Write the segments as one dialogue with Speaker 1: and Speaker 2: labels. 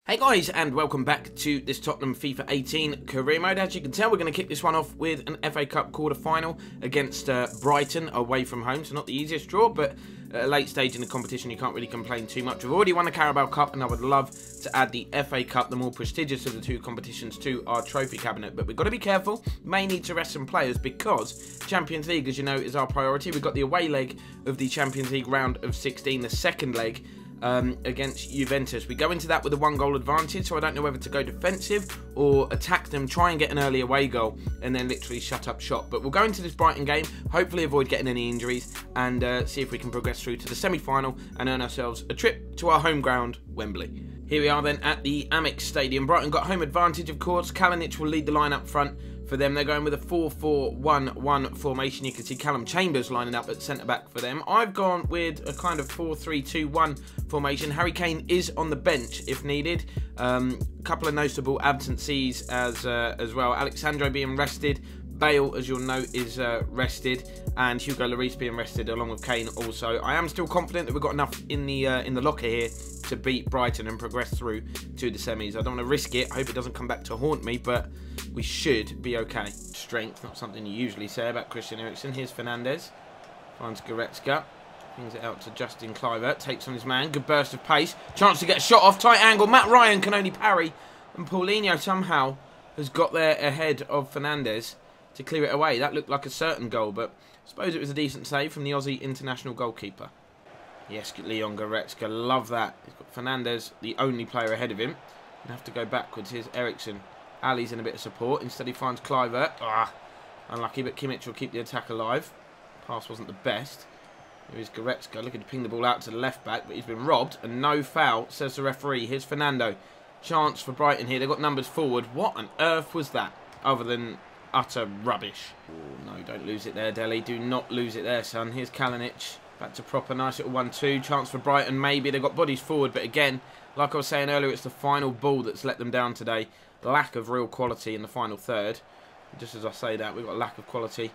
Speaker 1: Hey guys, and welcome back to this Tottenham FIFA 18 career mode. As you can tell, we're going to kick this one off with an FA Cup quarter-final against Brighton away from home. So not the easiest draw, but at a late stage in the competition, you can't really complain too much. We've already won the Carabao Cup, and I would love to add the FA Cup, the more prestigious of the two competitions, to our trophy cabinet. But we've got to be careful. May need to rest some players because Champions League, as you know, is our priority. We've got the away leg of the Champions League round of 16, the second leg, against Juventus. We go into that with a 1-goal advantage, so I don't know whether to go defensive or attack them, try and get an early away goal, and then literally shut up shop. But we'll go into this Brighton game, hopefully avoid getting any injuries, and see if we can progress through to the semi-final and earn ourselves a trip to our home ground, Wembley. Here we are then at the Amex Stadium. Brighton got home advantage, of course. Kalinic will lead the line up front. For them, they're going with a 4-4-1-1 formation. You can see Callum Chambers lining up at centre-back for them. I've gone with a kind of 4-3-2-1 formation. Harry Kane is on the bench if needed. A couple of notable absences as well. Alexandro being rested. Bale, as you'll note, is rested, and Hugo Lloris being rested along with Kane also. I am still confident that we've got enough in the locker here to beat Brighton and progress through to the semis. I don't want to risk it. I hope it doesn't come back to haunt me, but we should be okay. Strength, not something you usually say about Christian Eriksen. Here's Fernandes. Finds Goretzka. Brings it out to Justin Kluivert. Takes on his man. Good burst of pace. Chance to get a shot off. Tight angle. Matt Ryan can only parry. And Paulinho somehow has got there ahead of Fernandes to clear it away. That looked like a certain goal, but I suppose it was a decent save from the Aussie international goalkeeper. Yes, Leon Goretzka. Love that. He's got Fernandes, the only player ahead of him. He'll have to go backwards. Here's Eriksen. Ali's in a bit of support. Instead he finds Kluivert. Unlucky, but Kimmich will keep the attack alive. Pass wasn't the best. Here is Goretzka looking to ping the ball out to the left back, but he's been robbed, and no foul, says the referee. Here's Fernando. Chance for Brighton here. They've got numbers forward. What on earth was that, other than utter rubbish? Oh, no, don't lose it there, Dele. Do not lose it there, son. Here's Kalinic. Back to proper. Nice little 1-2. Chance for Brighton, maybe. They've got bodies forward, but again, like I was saying earlier, it's the final ball that's let them down today. Lack of real quality in the final third. Just as I say that, we've got a lack of quality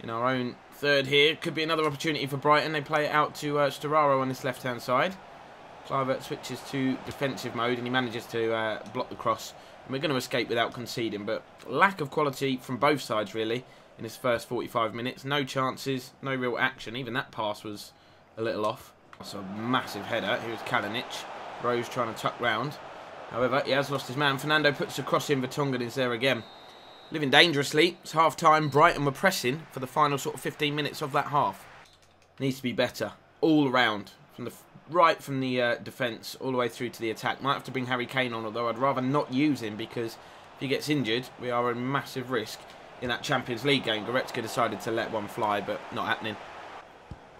Speaker 1: in our own third here. Could be another opportunity for Brighton. They play it out to Storaro on this left-hand side. Kluivert switches to defensive mode, and he manages to block the cross. And we're going to escape without conceding, but lack of quality from both sides, really, in this first 45 minutes. No chances, no real action. Even that pass was a little off. That's a massive header. Here's Kalinic. Rose trying to tuck round. However, he has lost his man. Fernando puts the cross in. Vertonghen is there again. Living dangerously. It's half-time. Brighton were pressing for the final sort of 15 minutes of that half. Needs to be better. All around. From the right from the defence all the way through to the attack. Might have to bring Harry Kane on, although I'd rather not use him because if he gets injured, we are a massive risk in that Champions League game. Goretzka decided to let one fly, but not happening.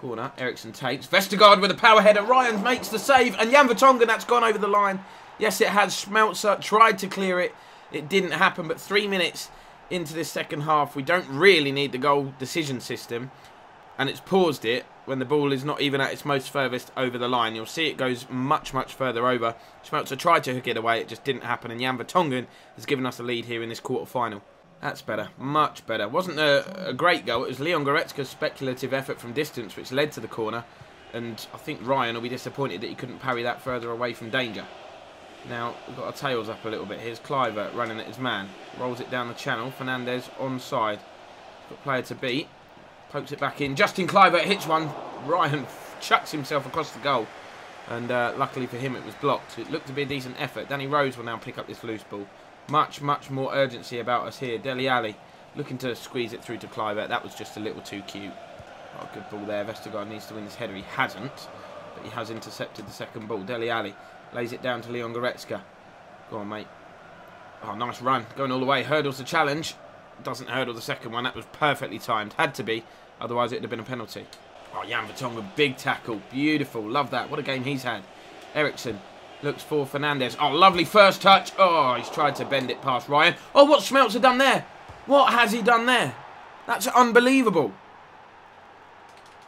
Speaker 1: Corner. Eriksen takes. Vestergaard with a power header. Ryan makes the save. And Jan Vertonghen, that's gone over the line. Yes, it has. Schmelzer tried to clear it. It didn't happen, but 3 minutes into this second half, we don't really need the goal decision system. And it's paused it when the ball is not even at its most furthest over the line. You'll see it goes much, much further over. Schmelzer tried to hook it away. It just didn't happen. And Jan Vertonghen has given us a lead here in this quarter-final. That's better. Much better. Wasn't a great goal. It was Leon Goretzka's speculative effort from distance which led to the corner. And I think Ryan will be disappointed that he couldn't parry that further away from danger. Now, we've got our tails up a little bit. Here's Kluivert running at his man. Rolls it down the channel. Fernandes onside. Got player to beat. Pokes it back in. Justin Kluivert hits one. Ryan chucks himself across the goal. And luckily for him, it was blocked. It looked to be a decent effort. Danny Rose will now pick up this loose ball. Much, much more urgency about us here. Dele Alli looking to squeeze it through to Kluivert. That was just a little too cute. Oh, good ball there. Vestergaard needs to win this header. He hasn't. But he has intercepted the second ball. Dele Alli lays it down to Leon Goretzka. Go on, mate. Oh, nice run. Going all the way. Hurdles the challenge. Doesn't hurdle the second one. That was perfectly timed. Had to be. Otherwise, it would have been a penalty. Oh, Jan Vertonghen. Big tackle. Beautiful. Love that. What a game he's had. Eriksen looks for Fernandes. Oh, lovely first touch. Oh, he's tried to bend it past Ryan. Oh, what's Schmelzer done there? What has he done there? That's unbelievable.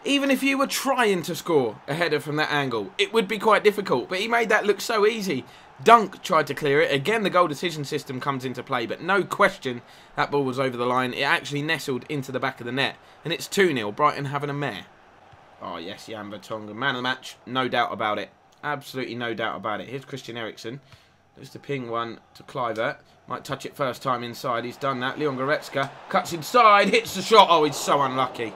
Speaker 1: Even if you were trying to score a header from that angle, it would be quite difficult. But he made that look so easy. Dunk tried to clear it. Again, the goal decision system comes into play. But no question, that ball was over the line. It actually nestled into the back of the net. And it's 2-0. Brighton having a mare. Oh, yes, Jan Vertonghen. Man of the match. No doubt about it. Absolutely no doubt about it. Here's Christian Eriksen. Just to ping one to Kluivert. Might touch it first time inside. He's done that. Leon Goretzka cuts inside, hits the shot. Oh, he's so unlucky.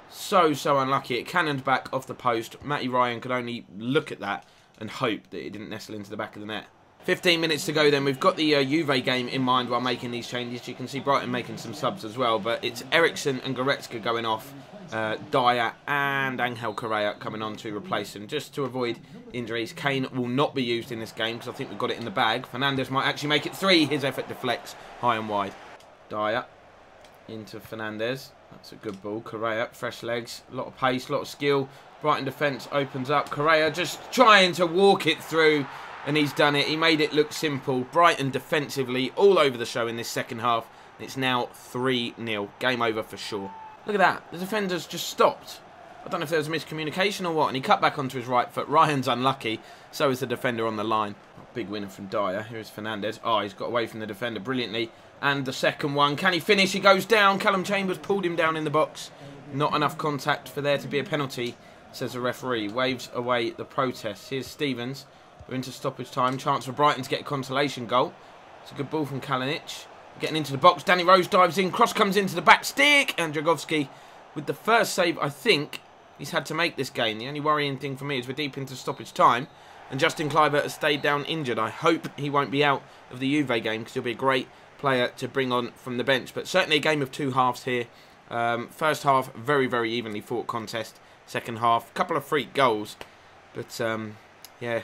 Speaker 1: So unlucky. It cannoned back off the post. Matty Ryan could only look at that and hope that it didn't nestle into the back of the net. 15 minutes to go then. We've got the Juve game in mind while making these changes. You can see Brighton making some subs as well, but it's Eriksen and Goretzka going off. Dyer and Angel Correa coming on to replace him, just to avoid injuries. Kane will not be used in this game because I think we've got it in the bag. Fernandes might actually make it 3. His effort deflects high and wide. Dyer into Fernandes. That's a good ball. Correa, fresh legs, a lot of pace, a lot of skill. Brighton defence opens up. Correa just trying to walk it through, and he's done it. He made it look simple. Brighton defensively all over the show in this second half. It's now 3-0. Game over for sure. Look at that. The defender's just stopped. I don't know if there was a miscommunication or what, and he cut back onto his right foot. Ryan's unlucky. So is the defender on the line. Big winner from Dyer. Here's Fernandes. Oh, he's got away from the defender brilliantly. And the second one. Can he finish? He goes down. Callum Chambers pulled him down in the box. Not enough contact for there to be a penalty, says the referee. Waves away the protest. Here's Stevens. We're into stoppage time. Chance for Brighton to get a consolation goal. It's a good ball from Kalinic. Getting into the box. Danny Rose dives in. Cross comes into the back stick. And Dragowski with the first save, I think, he's had to make this game. The only worrying thing for me is we're deep into stoppage time. And Justin Kluivert has stayed down injured. I hope he won't be out of the Juve game because he'll be a great player to bring on from the bench. But certainly a game of two halves here. First half, very evenly fought contest. Second half, a couple of freak goals. But, yeah,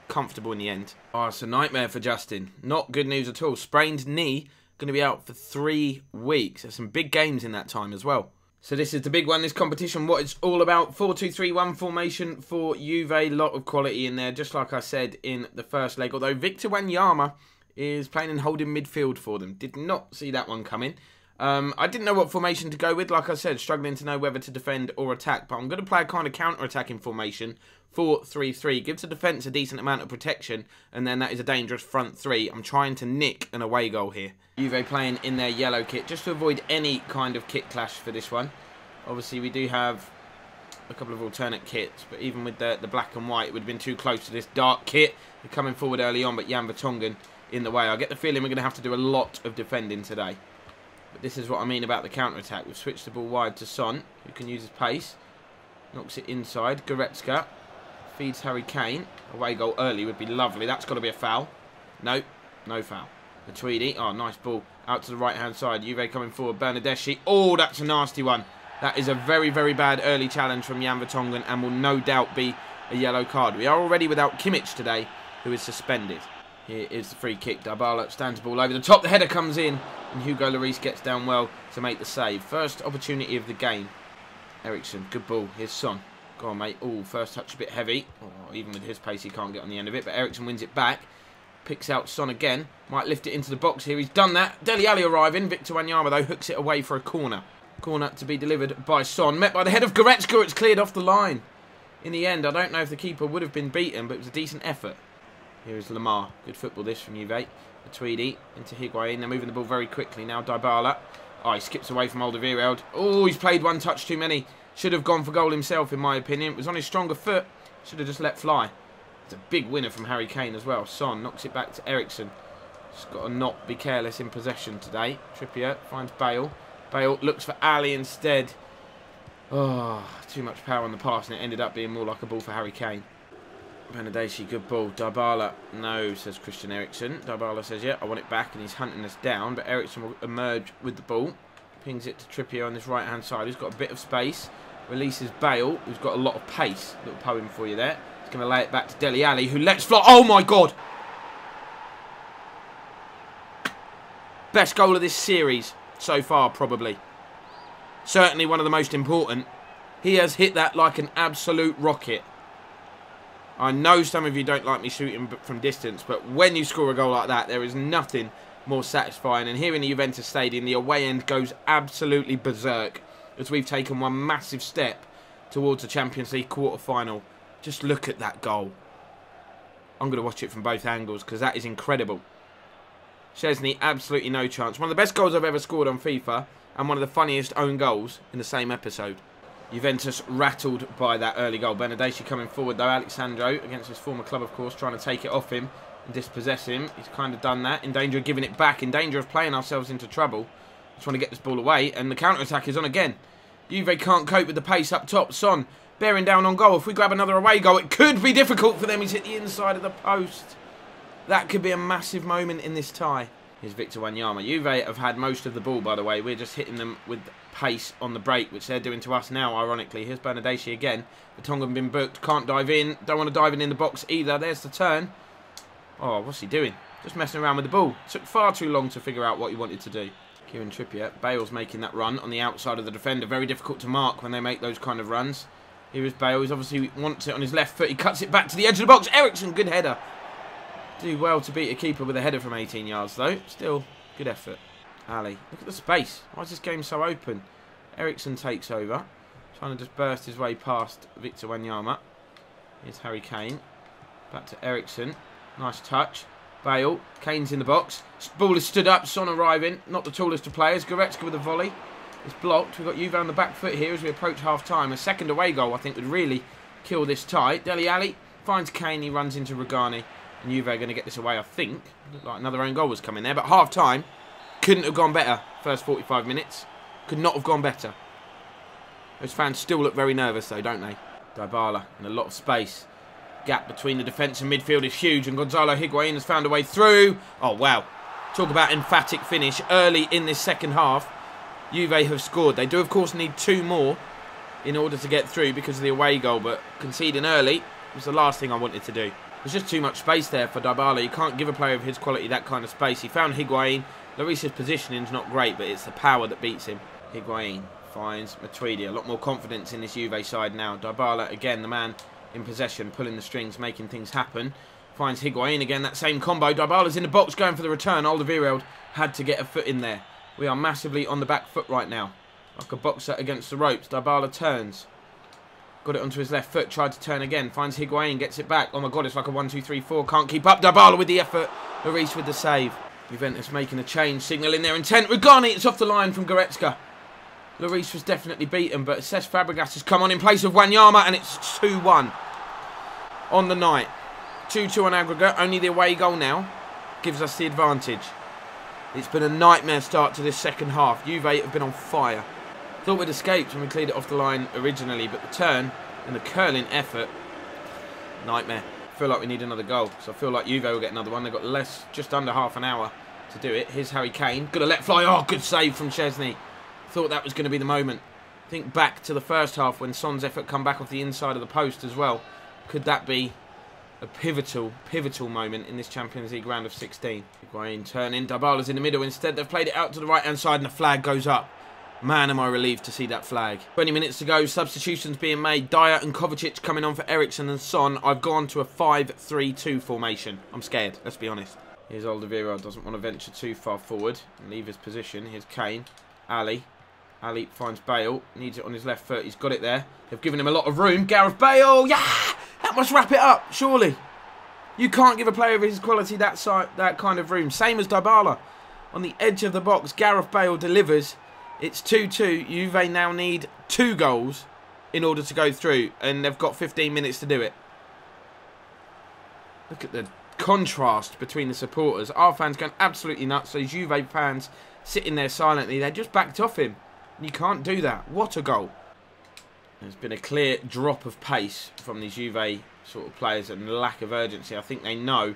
Speaker 1: comfortable in the end. Oh, it's a nightmare for Justin. Not good news at all. Sprained knee. Going to be out for 3 weeks. There's some big games in that time as well. So this is the big one, this competition, what it's all about. 4-2-3-1 formation for Juve. A lot of quality in there, just like I said in the first leg. Although Victor Wanyama is playing and holding midfield for them. Did not see that one coming. I didn't know what formation to go with. Like I said, struggling to know whether to defend or attack. But I'm going to play a kind of counter-attacking formation. 4-3-3. Gives the defence a decent amount of protection. And then that is a dangerous front three. I'm trying to nick an away goal here. Juve playing in their yellow kit. Just to avoid any kind of kit clash for this one. Obviously, we do have a couple of alternate kits. But even with the black and white, it would have been too close to this dark kit. We're coming forward early on, but Jan Vertonghen in the way. I get the feeling we're going to have to do a lot of defending today. But this is what I mean about the counter-attack. We've switched the ball wide to Son, who can use his pace. Knocks it inside. Goretzka feeds Harry Kane. Away goal early would be lovely. That's got to be a foul. No, no foul. The Tweedy. Oh, nice ball. Out to the right-hand side. Juve coming forward. Bernardeschi. Oh, that's a nasty one. That is a very bad early challenge from Jan Vertonghen and will no doubt be a yellow card. We are already without Kimmich today, who is suspended. Here is the free kick. Dybala stands the ball over the top. The header comes in. And Hugo Lloris gets down well to make the save. First opportunity of the game. Eriksen. Good ball. Here's Son. Go on, mate. Oh, first touch a bit heavy. Oh, even with his pace, he can't get on the end of it. But Eriksen wins it back. Picks out Son again. Might lift it into the box here. He's done that. Dele Alli arriving. Victor Wanyama, though, hooks it away for a corner. Corner to be delivered by Son. Met by the head of Goretzka. It's cleared off the line. In the end, I don't know if the keeper would have been beaten, but it was a decent effort. Here is Lamar. Good football this from Juve. The Tweedy into Higuain. They're moving the ball very quickly now. Dybala. Oh, he skips away from Alderweireld. Oh, he's played one touch too many. Should have gone for goal himself, in my opinion. It was on his stronger foot. Should have just let fly. It's a big winner from Harry Kane as well. Son knocks it back to Eriksen. Just got to not be careless in possession today. Trippier finds Bale. Bale looks for Ali instead. Oh, too much power on the pass, and it ended up being more like a ball for Harry Kane. Bernardeschi, good ball. Dybala, no, says Christian Eriksen. Dybala says, yeah, I want it back, and he's hunting us down. But Eriksen will emerge with the ball. Pings it to Trippier on this right-hand side, who's got a bit of space. Releases Bale, who's got a lot of pace. Little poem for you there. He's going to lay it back to Dele Alli, who lets fly. Oh, my God! Best goal of this series so far, probably. Certainly one of the most important. He has hit that like an absolute rocket. I know some of you don't like me shooting from distance, but when you score a goal like that, there is nothing more satisfying. And here in the Juventus Stadium, the away end goes absolutely berserk as we've taken one massive step towards the Champions League quarter-final. Just look at that goal. I'm going to watch it from both angles because that is incredible. Szczesny, absolutely no chance. One of the best goals I've ever scored on FIFA and one of the funniest own goals in the same episode. Juventus rattled by that early goal. Bernardeschi coming forward though. Alexandro against his former club, of course, trying to take it off him. and dispossess him. He's kind of done that. In danger of giving it back. In danger of playing ourselves into trouble. Just want to get this ball away. And the counter-attack is on again. Juve can't cope with the pace up top. Son bearing down on goal. If we grab another away goal, it could be difficult for them. He's hit the inside of the post. That could be a massive moment in this tie. Here's Victor Wanyama. Juve have had most of the ball, by the way. We're just hitting them with pace on the break, which they're doing to us now, ironically. Here's Bernadeschi again. The Tongan been booked. Can't dive in. Don't want to dive in the box either. There's the turn. Oh, what's he doing? Just messing around with the ball. Took far too long to figure out what he wanted to do. Kieran Trippier. Bale's making that run on the outside of the defender. Very difficult to mark when they make those kind of runs. Here is Bale. He obviously wants it on his left foot. He cuts it back to the edge of the box. Ericsson, good header. Do well to beat a keeper with a header from 18 yards, though. Still, good effort. Ali, look at the space. Why is this game so open? Ericsson takes over. Trying to just burst his way past Victor Wanyama. Here's Harry Kane. Back to Ericsson. Nice touch. Bale. Kane's in the box. Ball is stood up. Son arriving. Not the tallest of players. Goretzka with a volley. It's blocked. We've got Juve on the back foot here as we approach half-time. A second away goal, I think, would really kill this tie. Dele Alli finds Kane. He runs into Regani. And Juve are going to get this away, I think. Looked like another own goal was coming there. But half-time couldn't have gone better. First 45 minutes. Could not have gone better. Those fans still look very nervous, though, don't they? Dybala and a lot of space. Gap between the defence and midfield is huge. And Gonzalo Higuain has found a way through. Oh, wow. Talk about emphatic finish early in this second half. Juve have scored. They do, of course, need 2 more in order to get through because of the away goal. But conceding early was the last thing I wanted to do. There's just too much space there for Dybala. You can't give a player of his quality that kind of space. He found Higuain. Lloris's positioning's not great, but it's the power that beats him. Higuain finds Matuidi. A lot more confidence in this Juve side now. Dybala, again, the man in possession, pulling the strings, making things happen. Finds Higuain again, that same combo. Dybala's in the box, going for the return. Alderweireld had to get a foot in there. We are massively on the back foot right now. Like a boxer against the ropes. Dybala turns. Got it onto his left foot, tried to turn again. Finds Higuain, gets it back. Oh my god, it's like a 1-2-3-4. Can't keep up. Dybala with the effort. Lloris with the save. Juventus making a change, signalling their intent. Regani, it's off the line from Goretzka. Lloris was definitely beaten, but Cesc Fabregas has come on in place of Wanyama, and it's 2-1 on the night. 2-2 on aggregate. Only the away goal now gives us the advantage. It's been a nightmare start to this second half. Juve have been on fire. Thought we'd escaped when we cleared it off the line originally, but the turn and the curling effort, nightmare. I feel like we need another goal, so I feel like Juve will get another one. They've got just under half an hour to do it. Here's Harry Kane. Gonna let fly. Oh, good save from Szczesny. Thought that was going to be the moment. Think back to the first half when Son's effort come back off the inside of the post as well. Could that be a pivotal moment in this Champions League round of 16? Higuain turning. Dybala's in the middle. Instead, they've played it out to the right-hand side and the flag goes up. Man, am I relieved to see that flag. 20 minutes to go. Substitutions being made. Dyer and Kovacic coming on for Ericsson and Son. I've gone to a 5-3-2 formation. I'm scared, let's be honest. Here's Alderweireld. Doesn't want to venture too far forward and leave his position. Here's Kane. Ali. Ali finds Bale. Needs it on his left foot. He's got it there. They've given him a lot of room. Gareth Bale. Yeah! That must wrap it up, surely. You can't give a player of his quality that kind of room. Same as Dybala. On the edge of the box, Gareth Bale delivers. It's 2-2. Juve now need 2 goals in order to go through. And they've got 15 minutes to do it. Look at the contrast between the supporters. Our fans going absolutely nuts. Those Juve fans sitting there silently. They just backed off him. You can't do that. What a goal. There's been a clear drop of pace from these Juve sort of players and lack of urgency. I think they know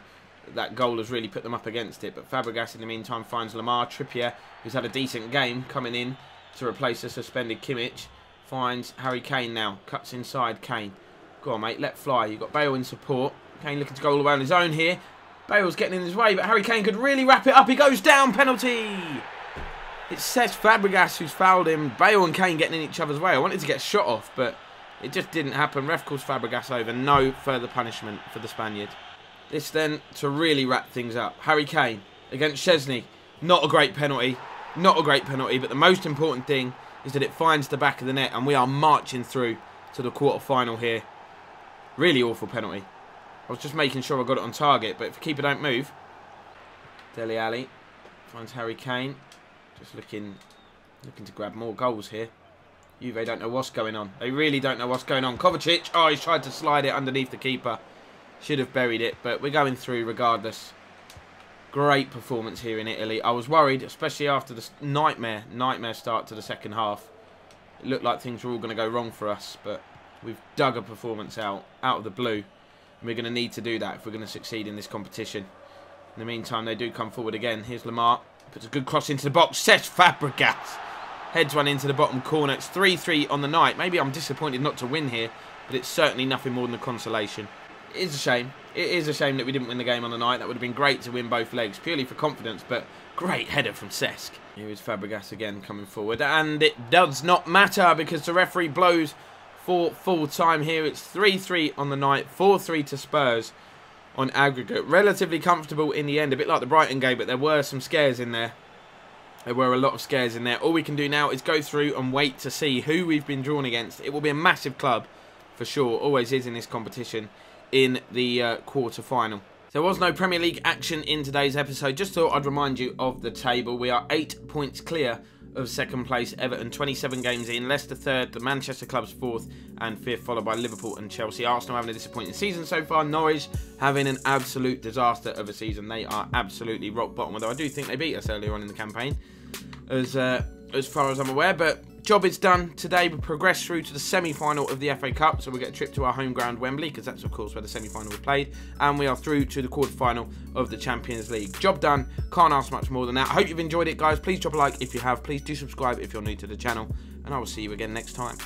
Speaker 1: that goal has really put them up against it. But Fabregas in the meantime finds Lamar. Trippier, who's had a decent game, coming in to replace the suspended Kimmich. Finds Harry Kane now. Cuts inside Kane. Go on, mate. Let fly. You've got Bale in support. Kane looking to go all the way on his own here. Bale's getting in his way, but Harry Kane could really wrap it up. He goes down. Penalty. It's Cesc Fabregas who's fouled him. Bale and Kane getting in each other's way. I wanted to get shot off, but it just didn't happen. Ref calls Fabregas over. No further punishment for the Spaniard. This then to really wrap things up. Harry Kane against Szczesny. Not a great penalty. Not a great penalty, but the most important thing is that it finds the back of the net and we are marching through to the quarter-final here. Really awful penalty. I was just making sure I got it on target, but if the keeper don't move. Dele Alli finds Harry Kane. Just looking to grab more goals here. Juve don't know what's going on. They really don't know what's going on. Kovacic. Oh, he's tried to slide it underneath the keeper. Should have buried it, but we're going through regardless. Great performance here in Italy. I was worried, especially after the nightmare start to the second half. It looked like things were all going to go wrong for us, but we've dug a performance out of the blue. And we're going to need to do that if we're going to succeed in this competition. In the meantime, they do come forward again. Here's Lamar. Puts a good cross into the box. Cesc Fabregas heads one into the bottom corner. It's 3-3 on the night. Maybe I'm disappointed not to win here, but it's certainly nothing more than a consolation. It is a shame. It is a shame that we didn't win the game on the night. That would have been great to win both legs, purely for confidence, but great header from Cesc. Here is Fabregas again coming forward, and it does not matter because the referee blows for full time here. It's 3-3 on the night, 4-3 to Spurs on aggregate. Relatively comfortable in the end, a bit like the Brighton game, but there were some scares in there. There were a lot of scares in there. All we can do now is go through and wait to see who we've been drawn against. It will be a massive club, for sure. Always is in this competition in the quarter-final. There was no Premier League action in today's episode. Just thought I'd remind you of the table. We are 8 points clear of second place, Everton 27 games in, Leicester third, the Manchester clubs fourth and fifth, followed by Liverpool and Chelsea. Arsenal having a disappointing season so far, Norwich having an absolute disaster of a season. They are absolutely rock bottom, although I do think they beat us earlier on in the campaign, as far as I'm aware. But job is done today. We progress through to the semi-final of the FA Cup, so we get a trip to our home ground Wembley, because that's of course where the semi-final was played, and we are through to the quarter-final of the Champions League. Job done. Can't ask much more than that. I hope you've enjoyed it, guys. Please drop a like if you have. Please do subscribe if you're new to the channel, and I will see you again next time.